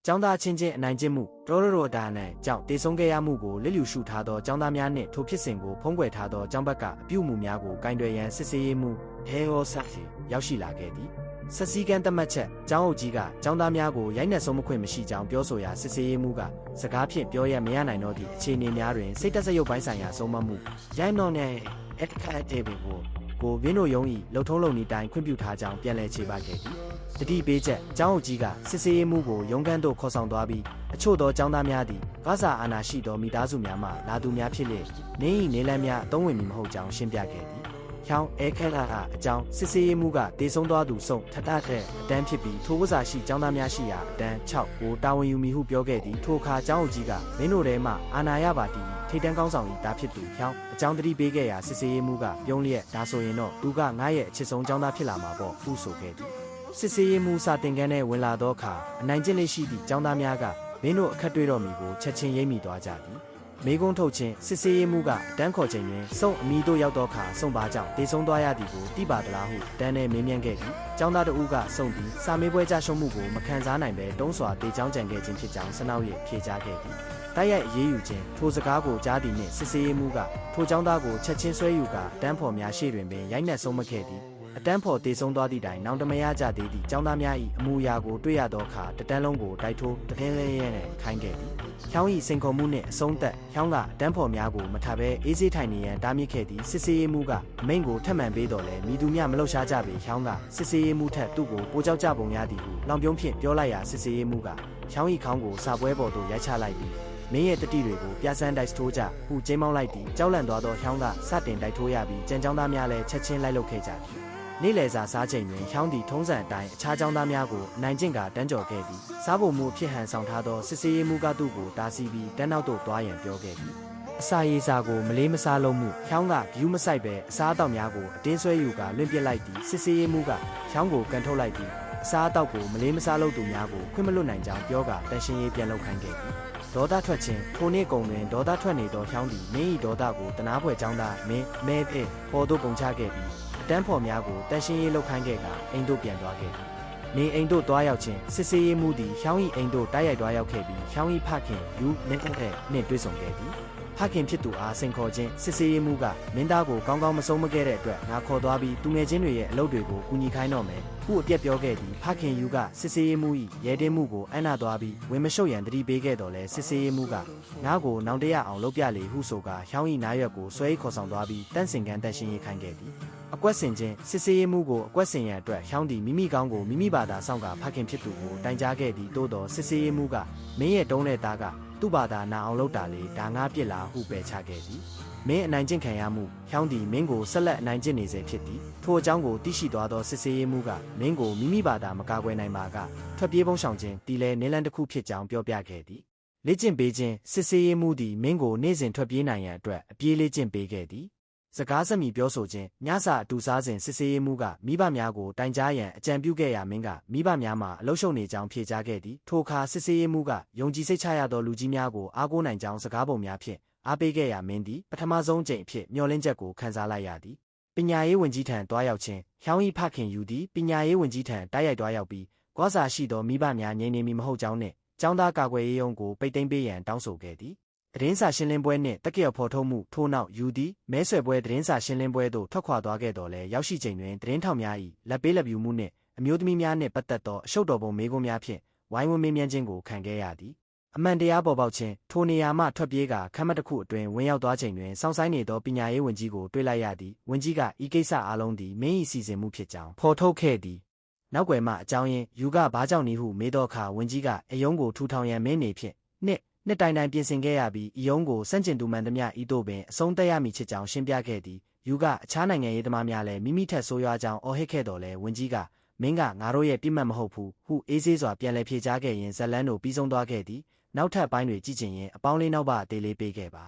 ကျောင်းသားချင်းချင်းအနိုင်ကျင့်မှုတော်တော်ဒါနဲ့ကြောင့်တေဆုံးခဲ့ရမှုကိုလစ်လျူရှုထားသောကျောင်းသားများနှင့်ထိုဖြစ်စဉ်ကိုဖုံးကွယ်ထားသောကျောင်းဘက်ကအပြုအမူများကိုကင်တွယ်ရန်စစ်ဆေးရေးမှုဟဲဟောဆတ်စီရောက်ရှိလာခဲ့သည်ဆက်စည်းကမ်းသတ်မှတ်ချက်ကျောင်းအုပ်ကြီးကကျောင်းသားများကိုရိုက်နှက်ဆုံးမခွင့်မရှိကြောင်းပြောဆိုရာစစ်ဆေးရေးမှုကစကားဖြင့်ပြောရမရနိုင်တော့သည့်အခြေအနေများတွင်စိတ်သက်ရုပ်ပိုင်းဆိုင်ရာဆုံးမမှုရိုက်နော်နဲ့အခက်တေဘီကိုဝင်းတို့ယုံ၏လှုပ်ထုံးလုံနေတိုင်းခွင့်ပြုထားကြောင်းပြန်လည်ခြေပခဲ့သည်တတိပေးချက်ကျောင်းအုပ်ကြီးကစစ်ဆေးရေးမှုကိုရုံးခန်းသို့ခေါ်ဆောင်သွားပြီးအချို့သောကျောင်းသားများသည်ဘာသာအာဏာရှိသောမိသားစုများမှလာသူများဖြစ်လေနေ၏နေလန်းများအသုံးဝင်မည်မဟုတ်ကြောင်းရှင်းပြခဲ့သည်။ကျောင်းအဲခက်လာအကြောင်းစစ်ဆေးရေးမှုကတေဆုံးသွားသူဆုံးထထတဲ့အတန်းဖြစ်ပြီးထိုဝစာရှိကျောင်းသားများရှိရာအတန်း6ကိုတာဝန်ယူမည်ဟုပြောခဲ့သည်ထိုအခါကျောင်းအုပ်ကြီးကမင်းတို့ထဲမှအာဏာရပါသည်ထိတ်တန်းကောင်းဆောင်၏တားဖြစ်သူကျောင်းအကြောင်းတတိပေးခဲ့ရာစစ်ဆေးရေးမှုကပြုံးလျက်ဒါဆိုရင်တော့သူကငါရဲ့အချစ်ဆုံးကျောင်းသားဖြစ်လာမှာပေါ့ဟုဆိုခဲ့သည်စစ်ဆေးရေးမှုစာတင်ကန်းနဲ့ဝင်လာသောအခါအနိုင်ကျင့်လေးရှိသည့်ကျောင်းသားများကမင်းတို့အခက်တွေ့တော်မူကိုချက်ချင်းရိပ်မိသွားကြသည်မေကုန်းထုတ်ခြင်းစစ်ဆေးရေးမှုကတန်းခေါ်ချိန်တွင်စုံအမီတို့ရောက်သောအခါစုံပါကြောင့်တေဆုံးသွားရသည်ကိုတိပါသလားဟုတန်းနဲ့မေးမြန်းခဲ့သည်ကျောင်းသားတဦးကစုံသည်စာမေးပွဲကြရှုံးမှုကိုမခံစားနိုင်ပဲတုံးစွာတေချောင်းကြံခဲ့ခြင်းဖြစ်ကြောင်းစနောက်၍ဖြေကြားခဲ့သည်တိုက်ရိုက်အေးအေးယူခြင်းထိုစကားကိုကြားသည်နှင့်စစ်ဆေးရေးမှုကထိုကျောင်းသားကိုချက်ချင်းဆွဲယူကာတန်းဖော်များရှေ့တွင်ပင်ရိုက်နှက်ဆုံးမခဲ့သည်အတန်းဖော်တေဆုံးသွားသည့်တိုင်နောင်တမရကြသေးသည့်ကျောင်းသားများ၏အမူအရာကိုတွေ့ရသောအခါတတန်းလုံးကိုတိုက်ထိုးတထင်းလေးရဲနဲ့ခိုင်းခဲ့သည်။ကျောင်း၏စိန်ခေါ်မှုနှင့်အဆုံးသက်ကျောင်းကအတန်းဖော်များကိုမထားဘဲအေးစေးထိုင်နေရန်တားမြစ်ခဲ့သည်စစ်ဆေးရေးမှုကအမိန့်ကိုထပ်မံပေးတော်လဲမိသူများမလှုပ်ရှားကြပေကျောင်းကစစ်ဆေးရေးမှုထက်သူ့ကိုပိုကြောက်ကြပုံရသည်ဟုလောင်ပြုံးဖြင့်ပြောလိုက်ရာစစ်ဆေးရေးမှုကကျောင်း၏ခေါင်းကိုစာပွဲပေါ်သို့ရိုက်ချလိုက်ပြီးမင်းရဲ့တတိတွေကိုပြဆန်းတိုက်ထိုးကြဟုကျင်းမောင်းလိုက်သည်ကြောက်လန့်သွားသောကျောင်းကစတင်တိုက်ထိုးရပြီးကြံကျောင်းသားများလည်းချက်ချင်းလိုက်လုပ်ခဲ့ကြသည်နေ့လယ်စာစားချိန်တွင်ချောင်းသည်ထုံးစံအတိုင်းအခြားကျောင်းသားများကိုနိုင်ကျင့်ကတန်းကြော်ခဲ့သည်စားဖို့မှုဖြစ်ဟန်ဆောင်ထားသောစစ်ဆေးရေးမှုကသူ့ကိုတားဆီးပြီးတန်းနောက်သို့သွားရန်ပြောခဲ့သည်အစာရေးစာကိုမလေးမစားလုံးမှုချောင်းကဂယူးမဆိုင်ပဲအစားအသောက်များကိုအတင်းဆွဲယူကာလွင့်ပစ်လိုက်သည်စစ်ဆေးရေးမှုကချောင်းကိုကန်ထုတ်လိုက်ပြီးအစားအသောက်ကိုမလေးမစားလုပ်သူများကိုခွင့်မလွတ်နိုင်ကြောင်းပြောကာတန်ရှင်းရေးပြန်လုပ်ခိုင်းခဲ့သည်ဒေါသထွက်ခြင်းထိုနေ့ကုန်တွင်ဒေါသထွက်နေသောချောင်းသည်မင်း၏ဒေါသကိုတနာဖွယ်ကျောင်းသားမင်းမဲဖဲပေါ်သို့ပုံချခဲ့ပြီးအတန်းဖော်များကိုတန်ရှင်းရေးလုပ်ခိုင်းခဲ့ကအိမ်သို့ပြန်သွားခဲ့သည်နေအိမ်သို့တွားရောက်ခြင်းစစ်ဆေးရေးမှုသည်ချောင်း၏အိမ်သို့တိုက်ရိုက်တွားရောက်ခဲ့ပြီးချောင်း၏ဖခင်ယူနင်းတဲ့နှင့်တွေ့ဆုံခဲ့သည်ဖခင်ဖြစ်သူအားစိန်ခေါ်ခြင်းစစ်ဆေးရေးမှုကမင်းသားကိုကောင်းကောင်းမဆုံးမခဲ့တဲ့အတွက်ငါခေါ်သွားပြီးသူငယ်ချင်းတွေရဲ့အလုပ်တွေကိုကူညီခိုင်းတော့မယ်ခုအပြက်ပြောခဲ့သည်ဖခင်ယူကစစ်ဆေးရေးမှု၏ရဲတင်းမှုကိုအံ့နာသွားပြီးဝင်မရှုပ်ရန်တတိပေးခဲ့တော်လဲစစ်ဆေးရေးမှုကငါ့ကိုနောင်တရအောင်လုပ်ပြလေဟုဆိုကာချောင်း၏နားရွက်ကိုဆွဲခေါ်ဆောင်သွားပြီးတန့်စင်ကန်တက်ရှင်းရေးခိုင်းခဲ့သည်အကွက်စင်ခြင်းစစ်ဆေးရေးမှုကိုအကွက်စင်ရန်အတွက်ချောင်းသည်မိမိကောင်းကိုမိမိဘာသာစောင့်ကာဖခင်ဖြစ်သူကိုတိုင်ကြားခဲ့သည်သို့တော်စစ်ဆေးရေးမှုကမင်းရဲ့တုံးတဲ့သားကသူ့ဘာသာနာအောင်လုပ်တာလေဒါငါပြစ်လားဟုပယ်ချခဲ့သည်မင်းအနိုင်ကျင့်ခံရမှုချောင်းသည်မင်းကိုဆက်လက်အနိုင်ကျင့်နေစေဖြစ်သည်ထိုအကြောင်းကိုသိရှိသွားသောစစ်ဆေးရေးမှုကမင်းကိုမိမိဘာသာမကာကွယ်နိုင်ပါကထွက်ပြေးပုံဆောင်ခြင်းတီလဲနေလန်းတစ်ခုဖြစ်ကြောင်းပြောပြခဲ့သည်လေ့ကျင့်ပေးခြင်းစစ်ဆေးရေးမှုသည်မင်းကိုနေ့စဉ်ထွက်ပြေးနိုင်ရန်အတွက်အပြေးလေ့ကျင့်ပေးခဲ့သည်စကားစမြည်ပြောဆိုခြင်းညစာအတူစားစဉ်စစ်ဆေးရေးမှုကမိဘများကိုတိုင်ကြားရန်အကြံပြုခဲ့ရာမင်းကမိဘများမှအလုရှုံနေကြောင်းဖြေကြားခဲ့သည်ထိုအခါစစ်ဆေးရေးမှုကယုံကြည်စိတ်ချရသောလူကြီးများကိုအားကိုးနိုင်ကြောင်းစကားပုံများဖြင့်အားပေးခဲ့ရာမင်းသည်ပထမဆုံးအကြိမ်အဖြစ်မျှော်လင့်ချက်ကိုခံစားလိုက်ရသည်ပညာရေးဝန်ကြီးထံတွားရောက်ခြင်းချောင်း၏ဖခင်ယူသည်ပညာရေးဝန်ကြီးထံတိုက်ရိုက်တွားရောက်ပြီးကွာစာရှိသောမိဘများငြိမ်နေမည်မဟုတ်ကြောင်းနှင့်ကျောင်းသားကာကွယ်ရေးရုံးကိုပိတ်သိမ်းပေးရန်တောင်းဆိုခဲ့သည်သတင်းစာရှင်းလင်းပွဲနှင့်တက္ကရာဖော်ထုတ်မှုထို့နောက်ယူသည်မဲဆွယ်ပွဲသတင်းစာရှင်းလင်းပွဲသို့ထွက်ခွာသွားခဲ့တော်လဲရောက်ရှိချိန်တွင်သတင်းထောက်များ၏လက်ပေးလက်ပြူမှုနှင့်အမျိုးသမီးများနှင့်ပတ်သက်သောအရှုပ်တော်ပုံမေးခွန်းများဖြင့်ဝိုင်းဝန်းမေးမြန်းခြင်းကိုခံခဲ့ရသည်အမှန်တရားပေါ်ပေါက်ခြင်းထိုနေရာမှထွက်ပြေးကာခမ်းမတစ်ခုအတွင်းဝင်ရောက်သွားချိန်တွင်စောင့်ဆိုင်းနေသောပညာရေးဝန်ကြီးကိုတွေ့လိုက်ရသည်ဝန်ကြီးကဤကိစ္စအလုံးသည်မင်း၏စီစဉ်မှုဖြစ်ကြောင်းဖော်ထုတ်ခဲ့သည်နောက်ွယ်မှအကြောင်းရင်းယူကဘာကြောင့်နည်းဟုမေးသောအခါဝန်ကြီးကအယုံကိုထူထောင်ရန်မင်းနေဖြင့်နှစ်တိုင်တိုင်ပြင်ဆင်ခဲ့ရပြီးဤယုံကိုစန့်ကျင်သူမှန်သမျှဤသို့ပင်အဆုံးသက်ရမည်ဖြစ်ကြောင်းရှင်းပြခဲ့သည်ယူကအခြားနိုင်ငံရေးသမားများလည်းမိမိထက်ဆိုးရွားကြောင်းအော်ဟစ်ခဲ့တော်လဲဝန်ကြီးကမင်းကငါတို့ရဲ့ပြစ်မှတ်မဟုတ်ဘူးဟုအေးဆေးစွာပြန်လည်ဖြေကြားခဲ့ရင်ဇလန်းတို့ပြီးဆုံးသွားခဲ့သည်နောက်ထပ်ပိုင်းတွေကြည့်ချင်ရင်အပေါင်းလေးနောက်ပါအသေးလေးပေးခဲ့ပါ